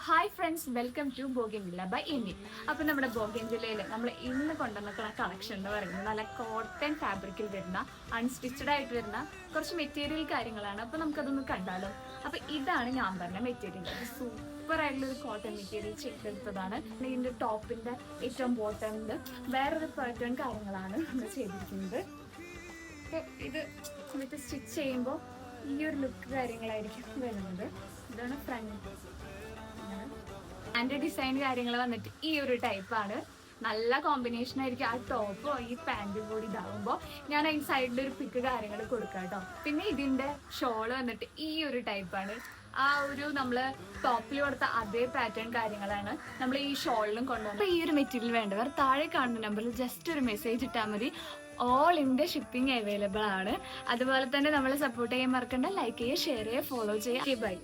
Hi friends, welcome to bougainvillea by Emi. അപ്പോൾ നമ്മുടെ ബോഗൻവില്ലയിൽ നമ്മൾ ഇന്ന് കൊണ്ടുവന്നിട്ടുള്ള കളക്ഷൻ എന്ന് പറയുന്നത് നല്ല കോട്ടൺ ഫാബ്രിക്കിൽ വരുന്ന അൺസ്റ്റിച്ചഡ് ആയിട്ട് വരുന്ന കുറച്ച് മെറ്റീരിയൽ കാര്യങ്ങളാണ്. അപ്പോൾ നമുക്കതൊന്ന് കണ്ടാലോ. അപ്പോൾ ഇതാണ് ഞാൻ പറഞ്ഞ മെറ്റീരിയൽ. സൂപ്പർ ആയിട്ടുള്ള ഒരു കോട്ടൺ മെറ്റീരിയൽ ചെയ്തെടുത്തതാണ്. ഇതിൻ്റെ ടോപ്പിൻ്റെ ഏറ്റവും ബോട്ടമിൽ വേറൊരു പാറ്റേൺ കാര്യങ്ങളാണ് നമ്മൾ ചെയ്തിരിക്കുന്നത്. അപ്പോൾ ഇത് എന്നിട്ട് സ്റ്റിച്ച് ചെയ്യുമ്പോൾ ഈ ഒരു ലുക്ക് കാര്യങ്ങളായിരിക്കും വരുന്നത്. ഇതാണ് ഫ്രണ്ട് ആൻഡ് ഡിസൈൻ കാര്യങ്ങൾ വന്നിട്ട് ഈ ഒരു ടൈപ്പാണ്. നല്ല കോമ്പിനേഷൻ ആയിരിക്കും. ആ ടോപ്പോ ഈ പാൻറ്റും കൂടി ഇതാകുമ്പോൾ ഞാൻ അതിന് സൈഡിൽ ഒരു പിക്ക് കാര്യങ്ങൾ കൊടുക്കാം കേട്ടോ. പിന്നെ ഇതിൻ്റെ ഷോള് വന്നിട്ട് ഈ ഒരു ടൈപ്പാണ്. ആ ഒരു നമ്മൾ ടോപ്പിൽ കൊടുത്ത അതേ പാറ്റേൺ കാര്യങ്ങളാണ് നമ്മൾ ഈ ഷോളിലും കൊണ്ടുവന്നത്. അപ്പോൾ ഈ ഒരു മെറ്റീരിയൽ വേണ്ടവർ താഴെ കാണുന്ന നമ്പറിൽ ജസ്റ്റ് ഒരു മെസ്സേജ് ഇട്ടാൽ മതി. ഓൾ ഇന്ത്യ ഷിപ്പിംഗ് അവൈലബിൾ ആണ്. അതുപോലെ തന്നെ നമ്മളെ സപ്പോർട്ട് ചെയ്യാൻ മറക്കണ്ട. ലൈക്ക് ചെയ്യുക, ഷെയർ ചെയ്യുക, ഫോളോ ചെയ്യുക. ബൈ.